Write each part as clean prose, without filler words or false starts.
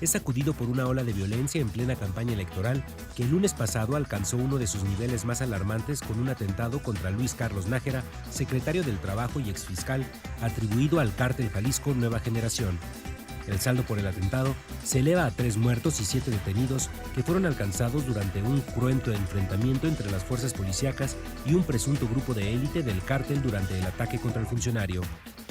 Es sacudido por una ola de violencia en plena campaña electoral que el lunes pasado alcanzó uno de sus niveles más alarmantes con un atentado contra Luis Carlos Nájera, secretario del Trabajo y exfiscal, atribuido al cártel Jalisco Nueva Generación. El saldo por el atentado se eleva a 3 muertos y 7 detenidos que fueron alcanzados durante un cruento enfrentamiento entre las fuerzas policíacas y un presunto grupo de élite del cártel durante el ataque contra el funcionario.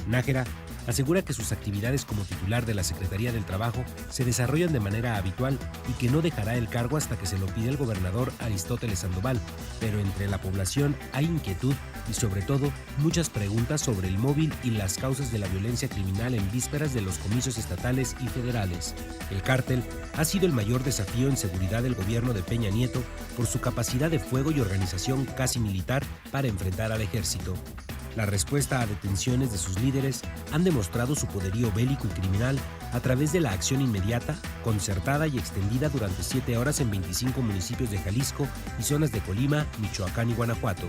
Nájera asegura que sus actividades como titular de la Secretaría del Trabajo se desarrollan de manera habitual y que no dejará el cargo hasta que se lo pida el gobernador Aristóteles Sandoval, pero entre la población hay inquietud y sobre todo muchas preguntas sobre el móvil y las causas de la violencia criminal en vísperas de los comicios estatales y federales. El cártel ha sido el mayor desafío en seguridad del gobierno de Peña Nieto por su capacidad de fuego y organización casi militar para enfrentar al ejército. La respuesta a detenciones de sus líderes han demostrado su poderío bélico y criminal a través de la acción inmediata, concertada y extendida durante 7 horas en 25 municipios de Jalisco y zonas de Colima, Michoacán y Guanajuato.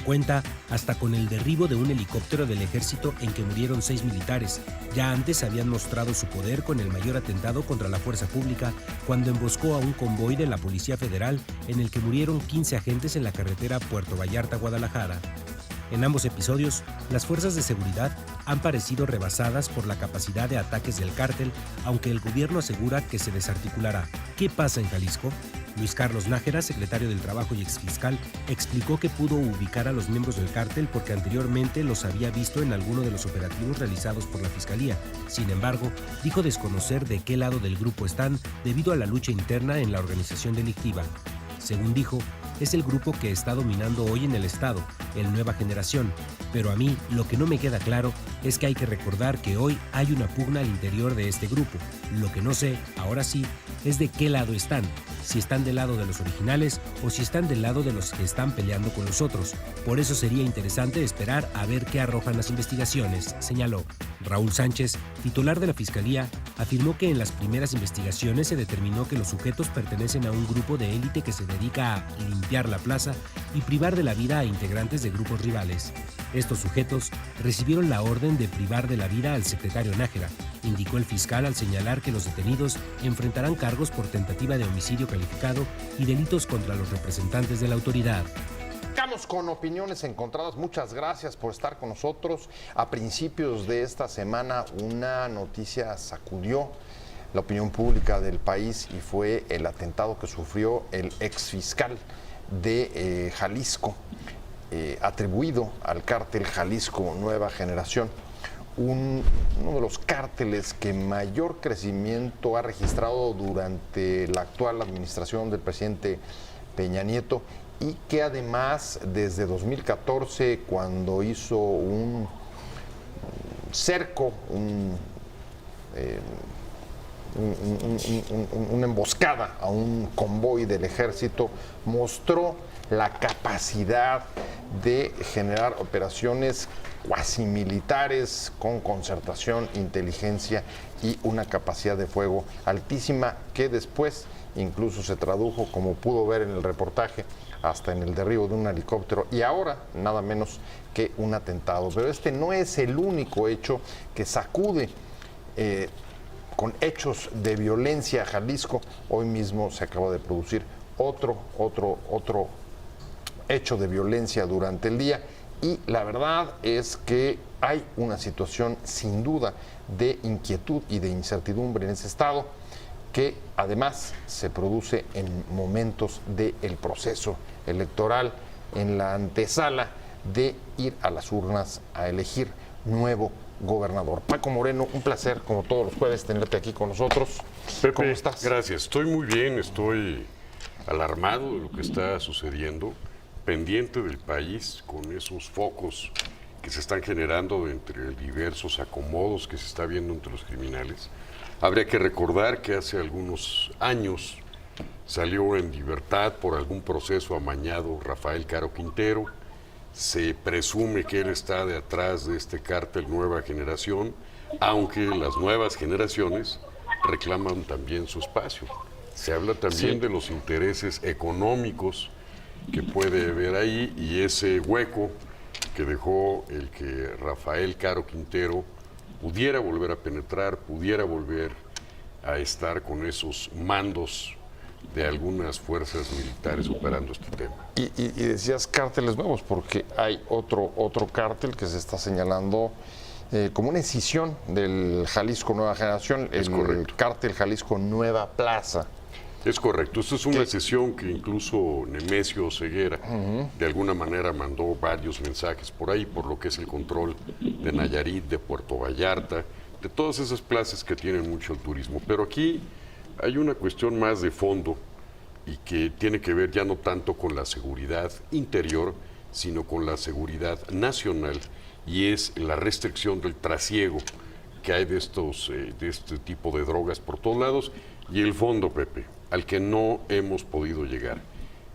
Cuenta hasta con el derribo de un helicóptero del ejército en que murieron 6 militares. Ya antes habían mostrado su poder con el mayor atentado contra la fuerza pública cuando emboscó a un convoy de la Policía Federal en el que murieron 15 agentes en la carretera Puerto Vallarta-Guadalajara. En ambos episodios, las fuerzas de seguridad han parecido rebasadas por la capacidad de ataques del cártel, aunque el gobierno asegura que se desarticulará. ¿Qué pasa en Jalisco? Luis Carlos Nájera, secretario del Trabajo y exfiscal, explicó que pudo ubicar a los miembros del cártel porque anteriormente los había visto en alguno de los operativos realizados por la Fiscalía. Sin embargo, dijo desconocer de qué lado del grupo están debido a la lucha interna en la organización delictiva. Según dijo, es el grupo que está dominando hoy en el estado, el Nueva Generación. Pero a mí lo que no me queda claro es que hay que recordar que hoy hay una pugna al interior de este grupo. Lo que no sé, ahora sí, es de qué lado están. Si están del lado de los originales o si están del lado de los que están peleando con los otros. Por eso sería interesante esperar a ver qué arrojan las investigaciones, señaló. Raúl Sánchez, titular de la Fiscalía, afirmó que en las primeras investigaciones se determinó que los sujetos pertenecen a un grupo de élite que se dedica a limpiar la plaza y privar de la vida a integrantes de grupos rivales. Estos sujetos recibieron la orden de privar de la vida al secretario Nájera, indicó el fiscal al señalar que los detenidos enfrentarán cargos por tentativa de homicidio calificado y delitos contra los representantes de la autoridad. Estamos con opiniones encontradas. Muchas gracias por estar con nosotros. A principios de esta semana una noticia sacudió la opinión pública del país y fue el atentado que sufrió el exfiscal de Jalisco, atribuido al cártel Jalisco Nueva Generación, uno de los cárteles que mayor crecimiento ha registrado durante la actual administración del presidente Peña Nieto y que además desde 2014, cuando hizo un cerco, una emboscada a un convoy del ejército, mostró la capacidad de generar operaciones cuasi militares con concertación, inteligencia y una capacidad de fuego altísima que después incluso se tradujo, como pudo ver en el reportaje, hasta en el derribo de un helicóptero y ahora nada menos que un atentado. Pero este no es el único hecho que sacude con hechos de violencia a Jalisco. Hoy mismo se acaba de producir otro hecho de violencia durante el día y la verdad es que hay una situación sin duda de inquietud y de incertidumbre en ese estado que además se produce en momentos del proceso electoral, en la antesala de ir a las urnas a elegir nuevo gobernador. Paco Moreno, un placer, como todos los jueves, tenerte aquí con nosotros. Pepe, ¿cómo estás? Gracias, estoy muy bien, estoy alarmado de lo que está sucediendo, pendiente del país con esos focos que se están generando entre diversos acomodos que se está viendo entre los criminales. Habría que recordar que hace algunos años salió en libertad por algún proceso amañado Rafael Caro Quintero. Se presume que él está detrás de este cártel Nueva Generación, aunque las nuevas generaciones reclaman también su espacio. Se habla también de los intereses económicos que puede haber ahí y ese hueco que dejó el que Rafael Caro Quintero pudiera volver a penetrar, pudiera volver a estar con esos mandos de algunas fuerzas militares operando este tema. Y decías cárteles nuevos, porque hay otro cártel que se está señalando como una escisión del Jalisco Nueva Generación, el cártel Jalisco Nueva Plaza. Es correcto, esto es una sesión que incluso Nemesio Ceguera de alguna manera mandó varios mensajes por ahí, por lo que es el control de Nayarit, de Puerto Vallarta, de todas esas plazas que tienen mucho el turismo. Pero aquí hay una cuestión más de fondo y que tiene que ver ya no tanto con la seguridad interior, sino con la seguridad nacional, y es la restricción del trasiego que hay de este tipo de drogas por todos lados, y el fondo, Pepe, al que no hemos podido llegar,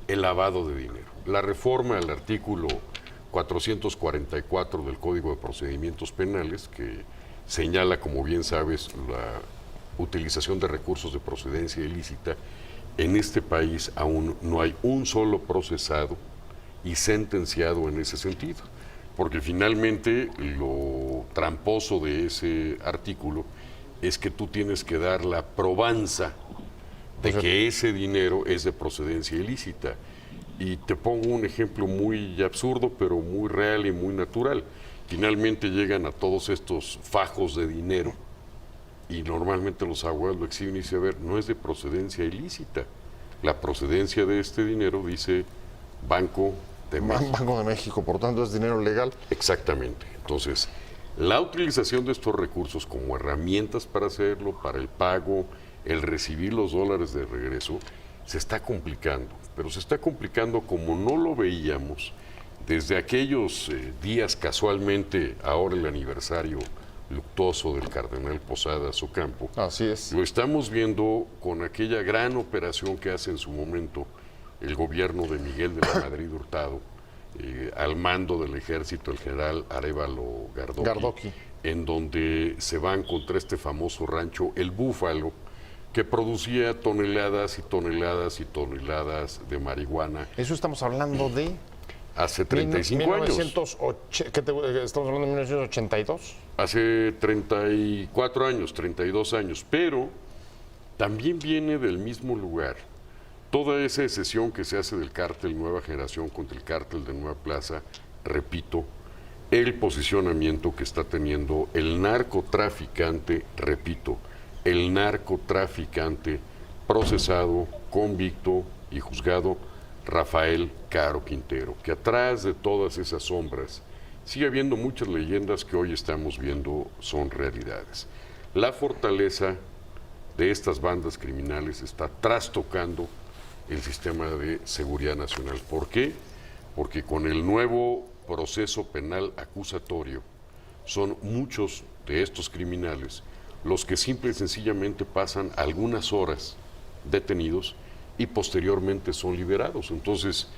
el lavado de dinero. La reforma al artículo 444 del Código de Procedimientos Penales, que señala, como bien sabes, la utilización de recursos de procedencia ilícita. En este país aún no hay un solo procesado y sentenciado en ese sentido, porque finalmente lo tramposo de ese artículo es que tú tienes que dar la probanza de que ese dinero es de procedencia ilícita. Y te pongo un ejemplo muy absurdo, pero muy real y muy natural. Finalmente llegan a todos estos fajos de dinero y normalmente los abogados lo exhiben y dicen, a ver, no es de procedencia ilícita. La procedencia de este dinero dice Banco de México. Banco de México, por tanto es dinero legal. Exactamente. Entonces, la utilización de estos recursos como herramientas para hacerlo, para el pago, el recibir los dólares de regreso, se está complicando. Pero se está complicando como no lo veíamos desde aquellos días, casualmente, ahora el aniversario luctuoso del cardenal Posadas Ocampo. Así es. Lo estamos viendo con aquella gran operación que hace en su momento el gobierno de Miguel de la Madrid Hurtado, al mando del ejército, el general Arévalo Gardoqui, en donde se van contra este famoso rancho El Búfalo, que producía toneladas y toneladas y toneladas de marihuana. Eso estamos hablando de... Hace 35 años. ¿Estamos hablando de 1982? Hace 34 años, 32 años, pero también viene del mismo lugar. Toda esa excesión que se hace del cártel Nueva Generación contra el cártel de Nueva Plaza, repito, el posicionamiento que está teniendo el narcotraficante, repito, el narcotraficante procesado, convicto y juzgado Rafael Caro Quintero, que atrás de todas esas sombras sigue habiendo muchas leyendas que hoy estamos viendo son realidades. La fortaleza de estas bandas criminales está trastocando el sistema de seguridad nacional. ¿Por qué? Porque con el nuevo proceso penal acusatorio son muchos de estos criminales los que simple y sencillamente pasan algunas horas detenidos y posteriormente son liberados. Entonces,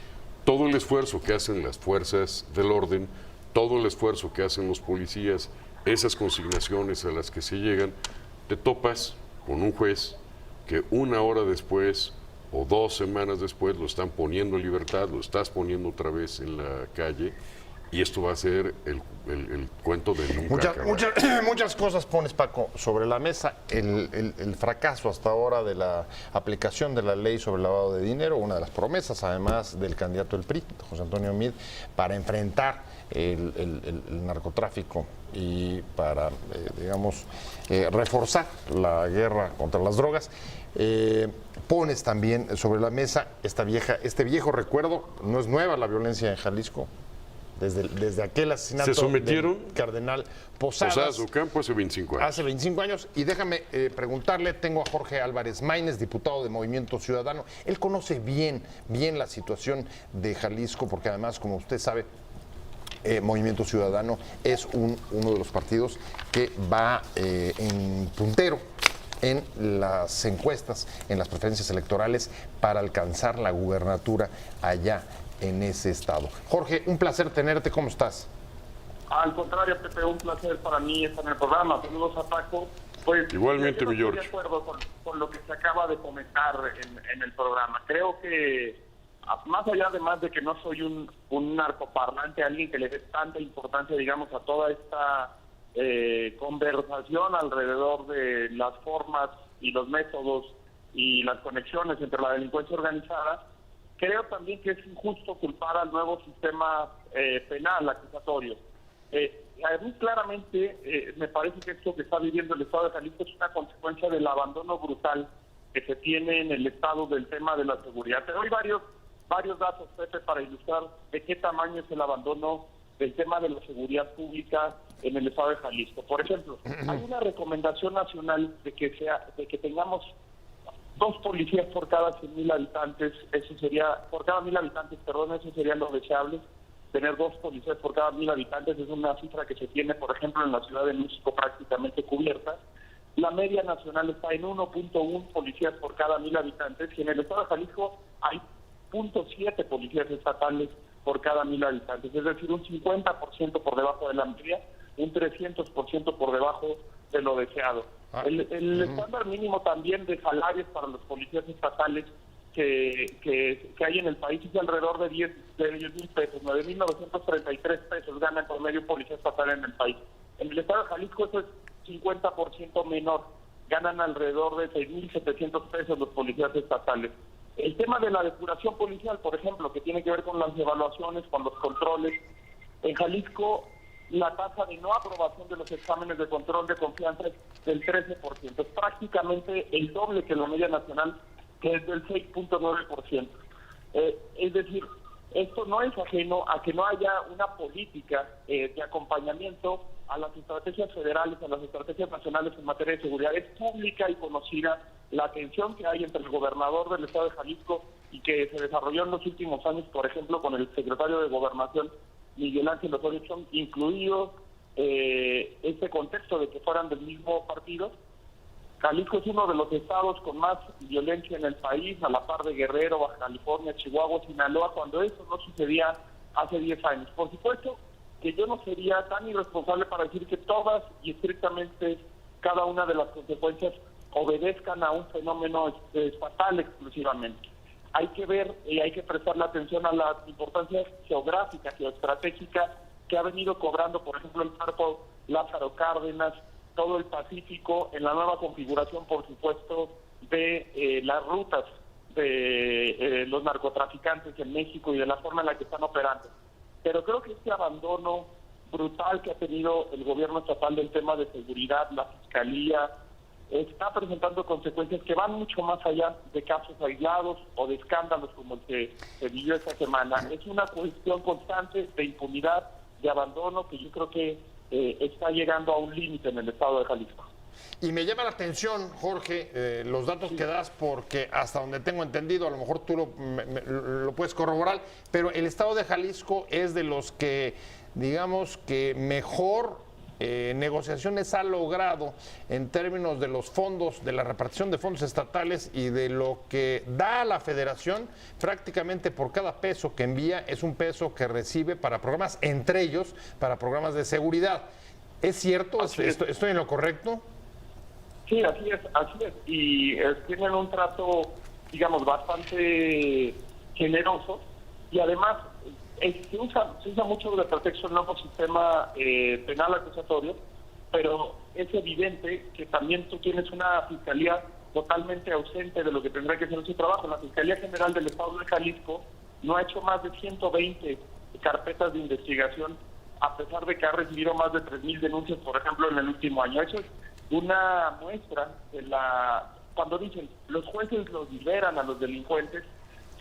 todo el esfuerzo que hacen las fuerzas del orden, todo el esfuerzo que hacen los policías, esas consignaciones a las que se llegan, te topas con un juez que una hora después o 2 semanas después lo están poniendo en libertad, lo estás poniendo otra vez en la calle, y esto va a ser el cuento de nunca acabar. Muchas cosas pones, Paco, sobre la mesa. El fracaso hasta ahora de la aplicación de la ley sobre el lavado de dinero, una de las promesas, además, del candidato del PRI, José Antonio Meade, para enfrentar el narcotráfico y para, reforzar la guerra contra las drogas. Pones también sobre la mesa este viejo recuerdo. No es nueva la violencia en Jalisco. Desde aquel asesinato del cardenal Posadas Ocampo hace 25 años. Hace 25 años. Y déjame preguntarle, tengo a Jorge Álvarez Maínez, diputado de Movimiento Ciudadano. Él conoce bien la situación de Jalisco, porque además, como usted sabe, Movimiento Ciudadano es uno de los partidos que va en puntero en las encuestas, en las preferencias electorales, para alcanzar la gubernatura allá en ese estado. Jorge, un placer tenerte, ¿cómo estás? Al contrario, Pepe, un placer para mí estar en el programa. Saludos a Paco. Pues, igualmente, mi George. Estoy de acuerdo con lo que se acaba de comentar en el programa. Creo que, más allá además de que no soy un narcoparlante, alguien que le dé tanta importancia, digamos, a toda esta conversación alrededor de las formas y los métodos y las conexiones entre la delincuencia organizada, creo también que es injusto culpar al nuevo sistema penal acusatorio. A mí claramente me parece que esto que está viviendo el Estado de Jalisco es una consecuencia del abandono brutal que se tiene en el Estado del tema de la seguridad. Te doy varios datos, Pepe, para ilustrar de qué tamaño es el abandono del tema de la seguridad pública en el Estado de Jalisco. Por ejemplo, hay una recomendación nacional de que tengamos 2 policías por cada 100,000 habitantes, eso sería, por cada 1,000 habitantes, perdón, eso sería lo deseable. Tener 2 policías por cada 1,000 habitantes es una cifra que se tiene, por ejemplo, en la Ciudad de México prácticamente cubierta. La media nacional está en 1.1 policías por cada 1,000 habitantes y en el Estado de Jalisco hay 0.7 policías estatales por cada 1,000 habitantes, es decir, un 50% por debajo de la media, un 300% por debajo de lo deseado. El estándar mínimo también de salarios para los policías estatales que hay en el país es alrededor de 10,000 pesos, 9,933 pesos gana en promedio un policía estatal en el país. En el Estado de Jalisco eso es 50% menor, ganan alrededor de 6,700 pesos los policías estatales. El tema de la depuración policial, por ejemplo, que tiene que ver con las evaluaciones, con los controles, en Jalisco la tasa de no aprobación de los exámenes de control de confianza es del 13%, es prácticamente el doble que la media nacional, que es del 6.9%. Es decir, esto no es ajeno a que no haya una política de acompañamiento a las estrategias federales, a las estrategias nacionales en materia de seguridad. Es pública y conocida la tensión que hay entre el gobernador del Estado de Jalisco y que se desarrolló en los últimos años, por ejemplo, con el secretario de Gobernación, Miguel Ángel Osorio Chong, incluido este contexto de que fueran del mismo partido. Jalisco es uno de los estados con más violencia en el país, a la par de Guerrero, Baja California, Chihuahua, Sinaloa, cuando eso no sucedía hace 10 años. Por supuesto que yo no sería tan irresponsable para decir que todas y estrictamente cada una de las consecuencias obedezcan a un fenómeno estatal exclusivamente. Hay que ver y hay que prestarle atención a la importancia geográfica, geoestratégica que ha venido cobrando, por ejemplo, el Parco Lázaro Cárdenas, todo el Pacífico, en la nueva configuración, por supuesto, de las rutas de los narcotraficantes en México y de la forma en la que están operando. Pero creo que este abandono brutal que ha tenido el gobierno estatal del tema de seguridad, la Fiscalía, está presentando consecuencias que van mucho más allá de casos aislados o de escándalos como el que se vivió esta semana. Es una cuestión constante de impunidad, de abandono, que yo creo que está llegando a un límite en el Estado de Jalisco. Y me llama la atención, Jorge, los datos que das, porque hasta donde tengo entendido, a lo mejor tú lo puedes corroborar, pero el Estado de Jalisco es de los que, digamos, que mejor negociaciones ha logrado en términos de los fondos, de la repartición de fondos estatales y de lo que da a la federación. Prácticamente por cada peso que envía es un peso que recibe para programas, entre ellos para programas de seguridad. ¿Es cierto? ¿Estoy en lo correcto? Sí, así es. Y tienen un trato, digamos, bastante generoso y además se usa mucho de pretexto el nuevo sistema penal acusatorio, pero es evidente que también tú tienes una fiscalía totalmente ausente de lo que tendrá que ser su trabajo. La Fiscalía General del Estado de Jalisco no ha hecho más de 120 carpetas de investigación, a pesar de que ha recibido más de 3,000 denuncias, por ejemplo, en el último año. Eso es una muestra de cuando dicen los jueces los liberan a los delincuentes,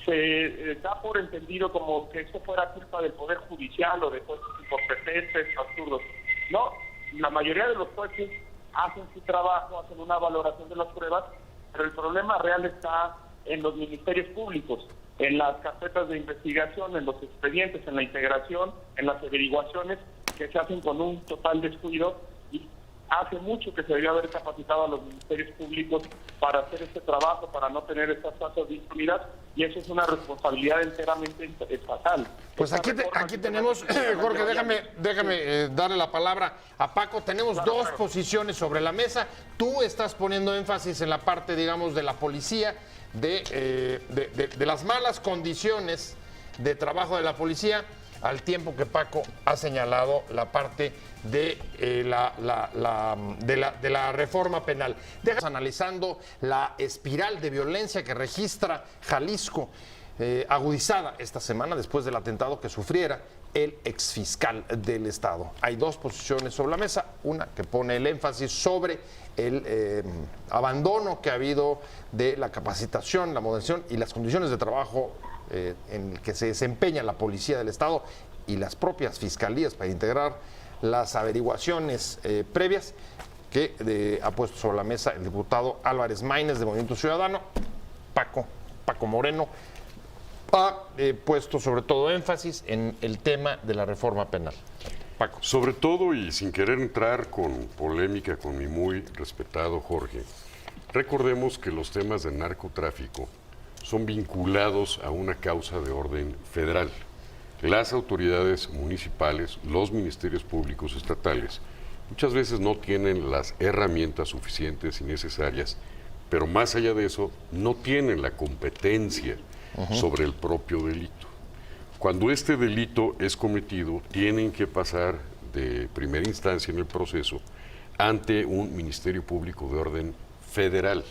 se da por entendido como que esto fuera culpa del Poder Judicial o de jueces incompetentes, absurdos. No, la mayoría de los jueces hacen su trabajo, hacen una valoración de las pruebas, pero el problema real está en los ministerios públicos, en las carpetas de investigación, en los expedientes, en la integración, en las averiguaciones que se hacen con un total descuido. Y hace mucho que se debió haber capacitado a los ministerios públicos para hacer este trabajo, para no tener estas tasas de impunidad, y eso es una responsabilidad enteramente estatal. Pues aquí tenemos, Jorge, déjame darle la palabra a Paco. Tenemos dos posiciones sobre la mesa. Tú estás poniendo énfasis en la parte, digamos, de la policía, de las malas condiciones de trabajo de la policía. al tiempo que Paco ha señalado la parte de, de la reforma penal. Dejas analizando la espiral de violencia que registra Jalisco, agudizada esta semana después del atentado que sufriera el exfiscal del Estado. Hay dos posiciones sobre la mesa, una que pone el énfasis sobre el abandono que ha habido de la capacitación, la modernización y las condiciones de trabajo en que se desempeña la policía del Estado y las propias fiscalías para integrar las averiguaciones previas que ha puesto sobre la mesa el diputado Álvarez Maínez de Movimiento Ciudadano. Paco Moreno ha puesto sobre todo énfasis en el tema de la reforma penal. Paco. Sobre todo, y sin querer entrar con polémica con mi muy respetado Jorge, recordemos que los temas de narcotráfico son vinculados a una causa de orden federal. Las autoridades municipales, los ministerios públicos estatales, muchas veces no tienen las herramientas suficientes y necesarias, pero más allá de eso, no tienen la competencia sobre el propio delito. Cuando este delito es cometido, tienen que pasar de primera instancia en el proceso ante un Ministerio Público de orden federal.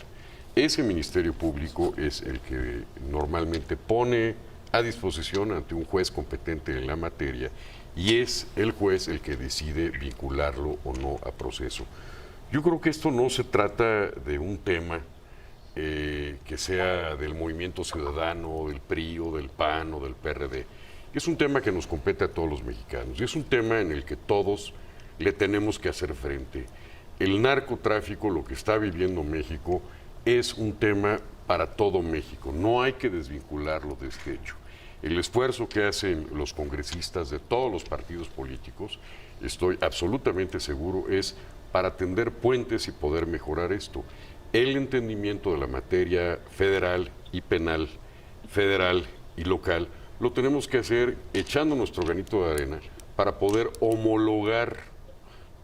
Ese Ministerio Público es el que normalmente pone a disposición ante un juez competente en la materia y es el juez el que decide vincularlo o no a proceso. Yo creo que esto no se trata de un tema que sea del Movimiento Ciudadano, del PRI o del PAN o del PRD. Es un tema que nos compete a todos los mexicanos y es un tema en el que todos le tenemos que hacer frente. El narcotráfico, lo que está viviendo México, es un tema para todo México. No hay que desvincularlo de este hecho. El esfuerzo que hacen los congresistas de todos los partidos políticos, estoy absolutamente seguro, es para tender puentes y poder mejorar esto. El entendimiento de la materia federal y penal, federal y local, lo tenemos que hacer echando nuestro granito de arena para poder homologar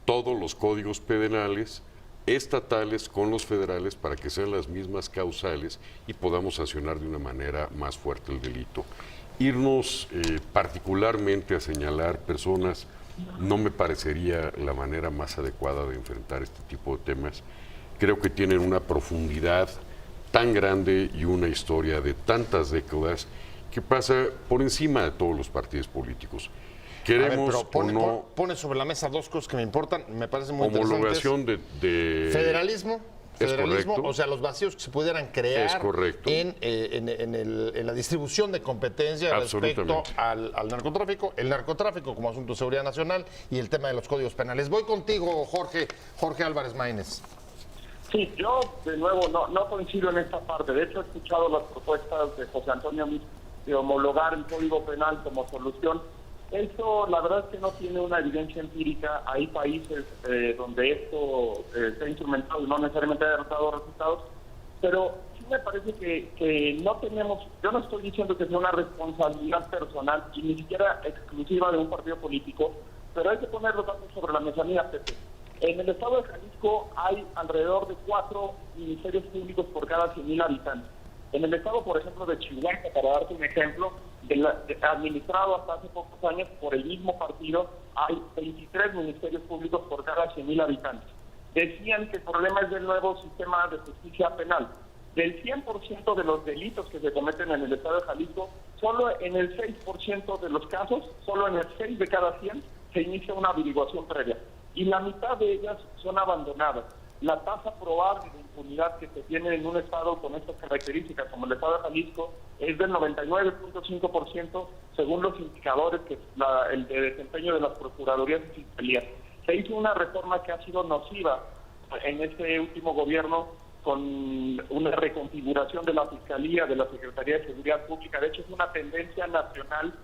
todos los códigos penales estatales con los federales para que sean las mismas causales y podamos sancionar de una manera más fuerte el delito. Irnos particularmente a señalar personas no me parecería la manera más adecuada de enfrentar este tipo de temas. Creo que tienen una profundidad tan grande y una historia de tantas décadas que pasa por encima de todos los partidos políticos. Queremos pone sobre la mesa dos cosas que me importan, me parecen muy homologación de federalismo, o sea, los vacíos que se pudieran crear en la distribución de competencia respecto al narcotráfico, el narcotráfico como asunto de seguridad nacional y el tema de los códigos penales. Voy contigo, Jorge Álvarez Maínez. Sí, yo de nuevo no coincido en esta parte. De hecho, he escuchado las propuestas de José Antonio de homologar el Código Penal como solución. Eso, la verdad es que no tiene una evidencia empírica. Hay países donde esto se ha instrumentado y no necesariamente ha dado resultados, pero sí me parece que no tenemos, yo no estoy diciendo que sea una responsabilidad personal y ni siquiera exclusiva de un partido político, pero hay que poner los datos sobre la mesa. Mira, Pepe, en el estado de Jalisco hay alrededor de 4 ministerios públicos por cada 100,000 habitantes. En el estado, por ejemplo, de Chihuahua, para darte un ejemplo, administrado hasta hace pocos años por el mismo partido, hay 23 ministerios públicos por cada 100,000 habitantes. Decían que el problema es del nuevo sistema de justicia penal. Del 100% de los delitos que se cometen en el estado de Jalisco, solo en el 6% de los casos, solo en el 6 de cada 100, se inicia una averiguación previa. Y la mitad de ellas son abandonadas. La tasa probable de impunidad que se tiene en un estado con estas características, como el estado de Jalisco, es del 99.5% según los indicadores el de desempeño de las procuradurías y fiscalías. Se hizo una reforma que ha sido nociva en este último gobierno con una reconfiguración de la Fiscalía, de la Secretaría de Seguridad Pública. De hecho, es una tendencia nacional.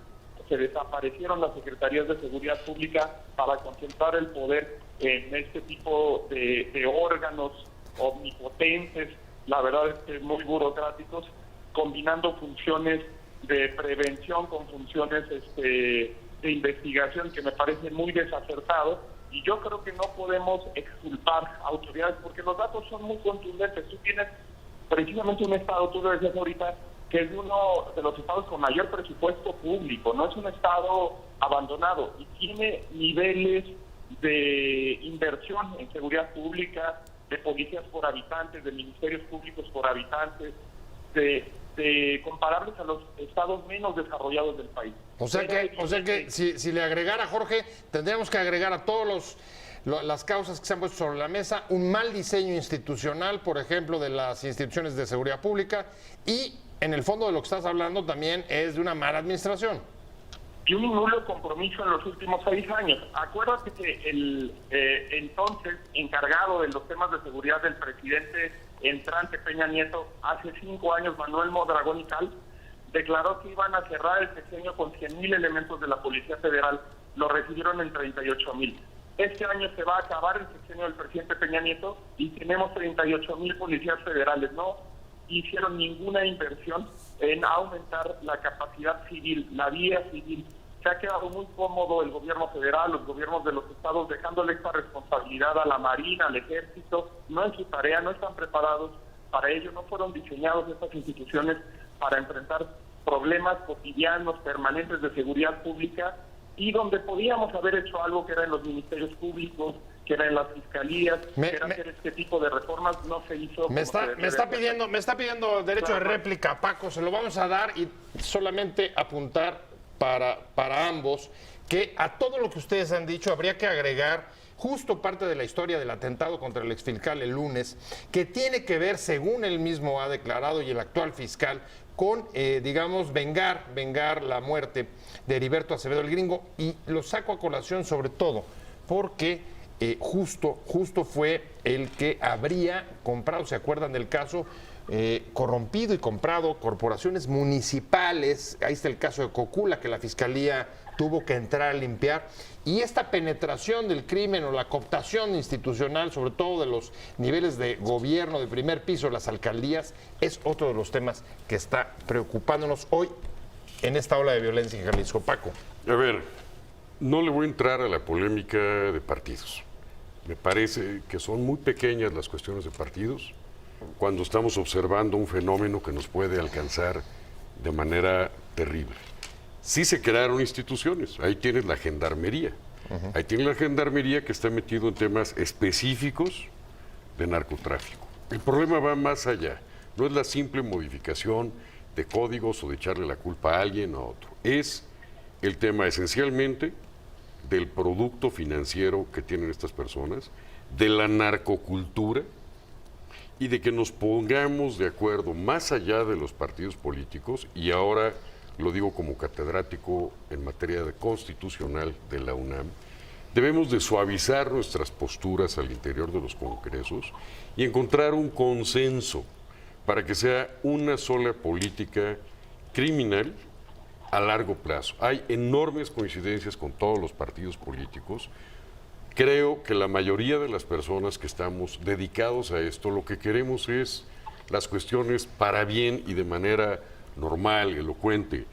Se desaparecieron las secretarías de seguridad pública para concentrar el poder en este tipo de órganos omnipotentes, la verdad es que muy burocráticos, combinando funciones de prevención con funciones de investigación, que me parece muy desacertado. Y yo creo que no podemos exculpar a autoridades porque los datos son muy contundentes. Tú tienes precisamente un estado, tú lo decías ahorita, que es uno de los estados con mayor presupuesto público, no es un estado abandonado y tiene niveles de inversión en seguridad pública, de policías por habitantes, de ministerios públicos por habitantes, de comparables a los estados menos desarrollados del país. O sea que si le agregara, Jorge, tendríamos que agregar a todos las causas que se han puesto sobre la mesa un mal diseño institucional, por ejemplo, de las instituciones de seguridad pública, y en el fondo de lo que estás hablando también es de una mala administración. Y un nulo compromiso en los últimos 6 años. Acuérdate que el entonces encargado de los temas de seguridad del presidente entrante Peña Nieto, hace 5 años, Manuel Mondragón y Cal, declaró que iban a cerrar el sexenio con 100,000 elementos de la Policía Federal. Lo recibieron en 38,000. Este año se va a acabar el sexenio del presidente Peña Nieto y tenemos 38,000 policías federales. No hicieron ninguna inversión en aumentar la capacidad civil, la vía civil. Se ha quedado muy cómodo el gobierno federal, los gobiernos de los estados, dejándole esta responsabilidad a la Marina, al Ejército. No es su tarea, no están preparados para ello, no fueron diseñados estas instituciones para enfrentar problemas cotidianos, permanentes de seguridad pública, y donde podíamos haber hecho algo, que era en los ministerios públicos, que era en las fiscalías, que era hacer este tipo de reformas, no se hizo. Me está pidiendo derecho de réplica, Paco, se lo vamos a dar, y solamente apuntar para ambos que a todo lo que ustedes han dicho habría que agregar justo parte de la historia del atentado contra el exfiscal el lunes, que tiene que ver, según él mismo ha declarado y el actual fiscal, con, digamos, vengar la muerte de Heriberto Acevedo el Gringo. Y lo saco a colación sobre todo porque justo fue el que habría comprado, ¿se acuerdan del caso? Corrompido y comprado corporaciones municipales. Ahí está el caso de Cocula, que la Fiscalía tuvo que entrar a limpiar. Y esta penetración del crimen o la cooptación institucional, sobre todo de los niveles de gobierno de primer piso, las alcaldías, es otro de los temas que está preocupándonos hoy en esta ola de violencia en Jalisco. Paco. A ver, no le voy a entrar a la polémica de partidos. Me parece que son muy pequeñas las cuestiones de partidos cuando estamos observando un fenómeno que nos puede alcanzar de manera terrible. Sí se crearon instituciones, ahí tienes la gendarmería, ahí tienes la gendarmería que está metido en temas específicos de narcotráfico. El problema va más allá, no es la simple modificación de códigos o de echarle la culpa a alguien o a otro, es el tema esencialmente del producto financiero que tienen estas personas, de la narcocultura, y de que nos pongamos de acuerdo más allá de los partidos políticos, y ahora lo digo como catedrático en materia de constitucional de la UNAM, debemos de suavizar nuestras posturas al interior de los congresos y encontrar un consenso para que sea una sola política criminal a largo plazo. Hay enormes coincidencias con todos los partidos políticos. Creo que la mayoría de las personas que estamos dedicados a esto, lo que queremos es las cuestiones para bien y de manera normal, elocuente.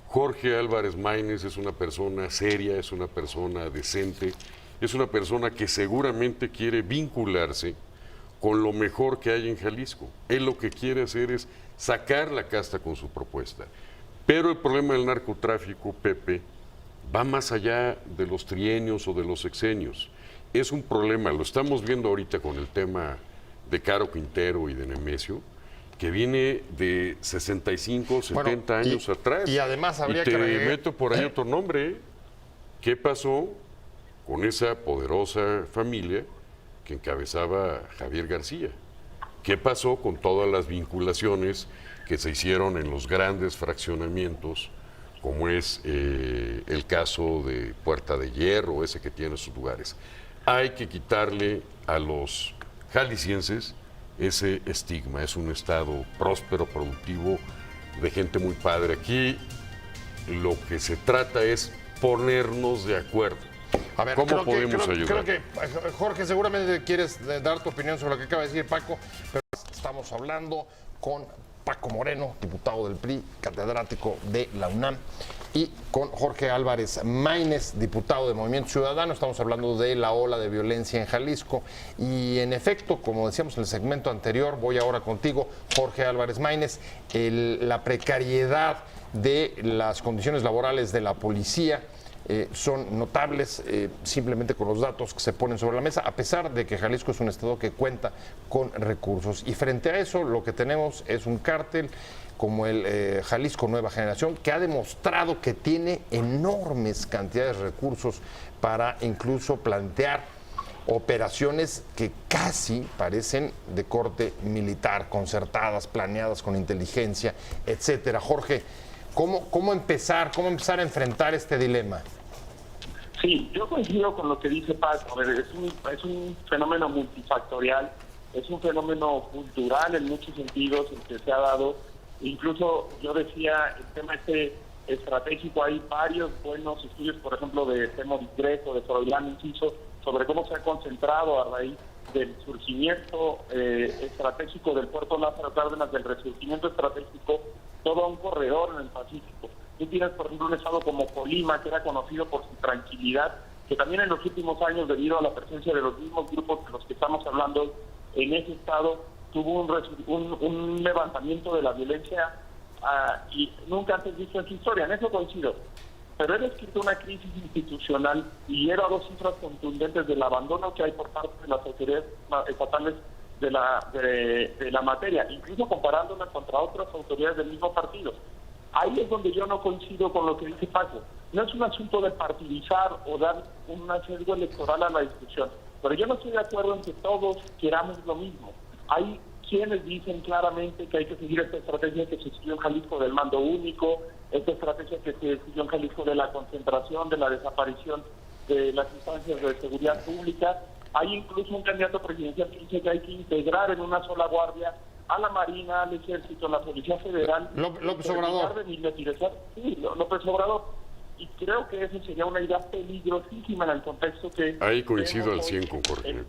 Jorge Álvarez Maínez es una persona seria, es una persona decente, es una persona que seguramente quiere vincularse con lo mejor que hay en Jalisco. Él lo que quiere hacer es sacar la casta con su propuesta. Pero el problema del narcotráfico, Pepe, va más allá de los trienios o de los sexenios. Es un problema, lo estamos viendo ahorita con el tema de Caro Quintero y de Nemesio, que viene de 65, 70 años atrás. Y además habría que meto por ahí otro nombre. ¿Qué pasó con esa poderosa familia que encabezaba Javier García? ¿Qué pasó con todas las vinculaciones que se hicieron en los grandes fraccionamientos, como es el caso de Puerta de Hierro, ese que tiene sus lugares? Hay que quitarle a los jaliscienses ese estigma. Es un estado próspero, productivo, de gente muy padre. Aquí lo que se trata es ponernos de acuerdo. A ver, ¿cómo podemos ayudar? Creo que, Jorge, seguramente quieres dar tu opinión sobre lo que acaba de decir Paco, pero estamos Estamos hablando con Paco Moreno, diputado del PRI, catedrático de la UNAM, y con Jorge Álvarez Maínez, diputado de Movimiento Ciudadano. Estamos hablando de la ola de violencia en Jalisco. Y en efecto, como decíamos en el segmento anterior, voy ahora contigo, Jorge Álvarez Maínez, la precariedad de las condiciones laborales de la policía son notables, simplemente con los datos que se ponen sobre la mesa, a pesar de que Jalisco es un estado que cuenta con recursos. Y frente a eso, lo que tenemos es un cártel como el Jalisco Nueva Generación, que ha demostrado que tiene enormes cantidades de recursos para incluso plantear operaciones que casi parecen de corte militar, concertadas, planeadas con inteligencia, etcétera. Jorge, ¿cómo empezar a enfrentar este dilema? Sí, yo coincido con lo que dice Paco. Es un fenómeno multifactorial, es un fenómeno cultural en muchos sentidos el que se ha dado. Incluso yo decía, el tema estratégico, hay varios buenos estudios, por ejemplo, de Temo Disgreco, de Froilán Inciso, sobre cómo se ha concentrado a raíz del surgimiento estratégico del puerto Lázaro Cárdenas, del resurgimiento estratégico, todo un corredor en el Pacífico. Tú tienes, por ejemplo, un estado como Colima, que era conocido por su tranquilidad, que también en los últimos años, debido a la presencia de los mismos grupos de los que estamos hablando, en ese estado tuvo un levantamiento de la violencia y nunca antes visto en su historia. En eso coincido. Pero he descrito una crisis institucional y he dado cifras contundentes del abandono que hay por parte de las autoridades estatales de la materia, incluso comparándola contra otras autoridades del mismo partido. Ahí es donde yo no coincido con lo que dice Paco. No es un asunto de partidizar o dar un sesgo electoral a la discusión, pero yo no estoy de acuerdo en que todos queramos lo mismo. Hay quienes dicen claramente que hay que seguir esta estrategia que se siguió en Jalisco del mando único, esta estrategia que se siguió en Jalisco de la concentración, de la desaparición de las instancias de seguridad pública. Hay incluso un candidato presidencial que dice que hay que integrar en una sola guardia a la Marina, al Ejército, a la Policía Federal. López Obrador. Sí, López Obrador. Y creo que eso sería una idea peligrosísima en el contexto que... Ahí coincido al 100 con Jorge.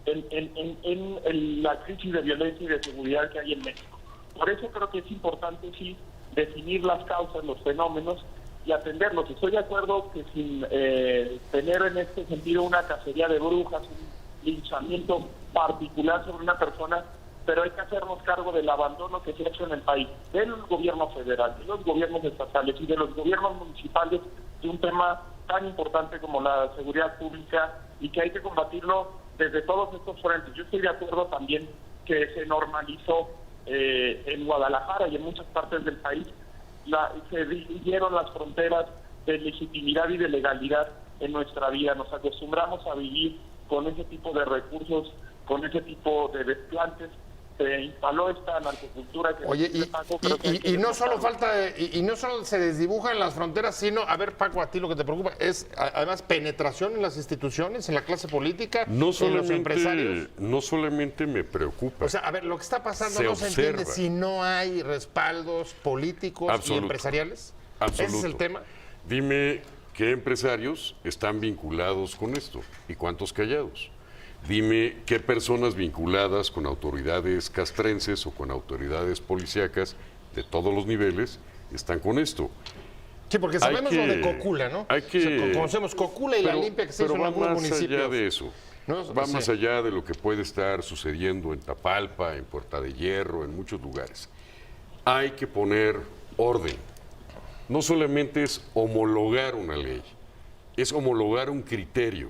En la crisis de violencia y de seguridad que hay en México. Por eso creo que es importante, sí, definir las causas, los fenómenos y atenderlos. Estoy de acuerdo que sin tener en este sentido una cacería de brujas, un linchamiento particular sobre una persona, pero hay que hacernos cargo del abandono que se ha hecho en el país, del gobierno federal, de los gobiernos estatales y de los gobiernos municipales, de un tema tan importante como la seguridad pública, y que hay que combatirlo desde todos estos frentes. Yo estoy de acuerdo también que se normalizó en Guadalajara y en muchas partes del país, se dividieron las fronteras de legitimidad y de legalidad en nuestra vida. Nos acostumbramos a vivir con ese tipo de recursos, con ese tipo de desplantes. Se instaló esta narcocultura que... Oye, y no solo no solo se desdibujan las fronteras, sino, a ver, Paco, a ti lo que te preocupa es además penetración en las instituciones, en la clase política, en los empresarios. No solamente me preocupa. O sea, a ver, lo que está pasando no se entiende si no hay respaldos políticos y empresariales. Absoluto. Ese es el tema. Dime qué empresarios están vinculados con esto y cuántos callados. Dime qué personas vinculadas con autoridades castrenses o con autoridades policíacas de todos los niveles están con esto. Sí, porque sabemos lo de Cocula, ¿no? Conocemos Cocula y la limpia que se hizo en algunos municipios. Pero va más allá de eso. ¿No? Va más allá de lo que puede estar sucediendo en Tapalpa, en Puerta de Hierro, en muchos lugares. Hay que poner orden. No solamente es homologar una ley, es homologar un criterio.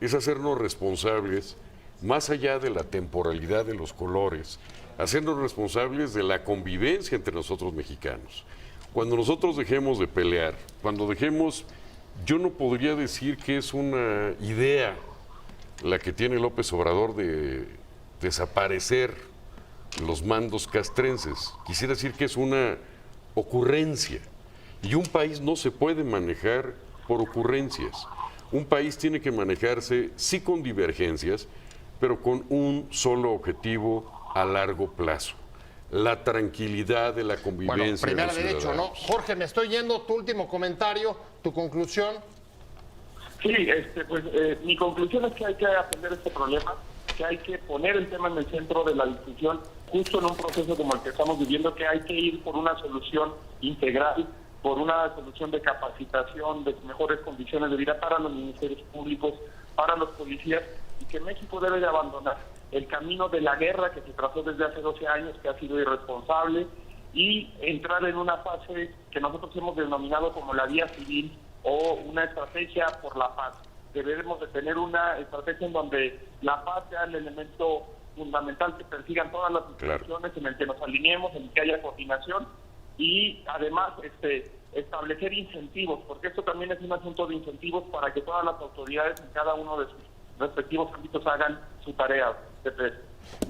Es hacernos responsables, más allá de la temporalidad de los colores, hacernos responsables de la convivencia entre nosotros mexicanos. Cuando nosotros dejemos de pelear, cuando dejemos, yo no podría decir que es una idea la que tiene López Obrador de desaparecer los mandos castrenses. Quisiera decir que es una ocurrencia. Y un país no se puede manejar por ocurrencias. Un país tiene que manejarse, sí con divergencias, pero con un solo objetivo a largo plazo. La tranquilidad de la convivencia. Bueno, primera de derecho, ¿no? Jorge, me estoy yendo. Tu último comentario, tu conclusión. Sí, mi conclusión es que hay que atender este problema, que hay que poner el tema en el centro de la discusión justo en un proceso como el que estamos viviendo, que hay que ir por una solución integral, por una solución de capacitación, de mejores condiciones de vida para los ministerios públicos, para los policías, y que México debe de abandonar el camino de la guerra que se trazó desde hace 12 años, que ha sido irresponsable, y entrar en una fase que nosotros hemos denominado como la vía civil o una estrategia por la paz. Debemos de tener una estrategia en donde la paz sea el elemento fundamental que persigan todas las instituciones, en el que nos alineemos, en el que haya coordinación y además establecer incentivos, porque esto también es un asunto de incentivos para que todas las autoridades en cada uno de sus respectivos ámbitos hagan su tarea.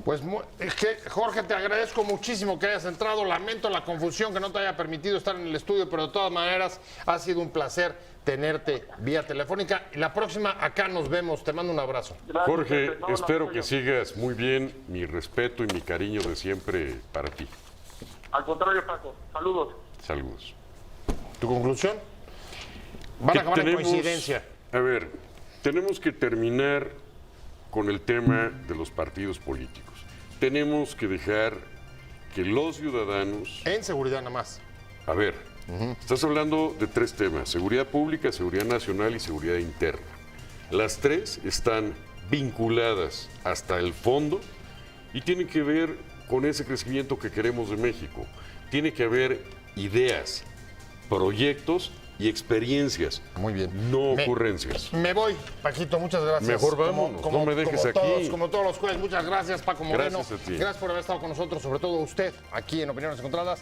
Pues es que, Jorge, te agradezco muchísimo que hayas entrado. Lamento la confusión que no te haya permitido estar en el estudio, pero de todas maneras ha sido un placer tenerte vía telefónica. Y la próxima acá nos vemos. Te mando un abrazo. Gracias, Jorge, no, espero que sigas muy bien. Mi respeto y mi cariño de siempre para ti. Al contrario, Paco. Saludos. Saludos. ¿Tu conclusión? Van a acabar en coincidencia. A ver, tenemos que terminar con el tema de los partidos políticos. Tenemos que dejar que los ciudadanos... En seguridad nada más. A ver, estás hablando de 3 temas: seguridad pública, seguridad nacional y seguridad interna. Las 3 están vinculadas hasta el fondo y tienen que ver con ese crecimiento que queremos de México. Tiene que haber ideas, proyectos y experiencias. Muy bien. No ocurrencias. Me voy, Paquito, muchas gracias. Mejor vámonos, no me dejes aquí. Como todos los jueves, muchas gracias, Paco Moreno. Gracias a ti. Gracias por haber estado con nosotros, sobre todo usted, aquí en Opiniones Encontradas.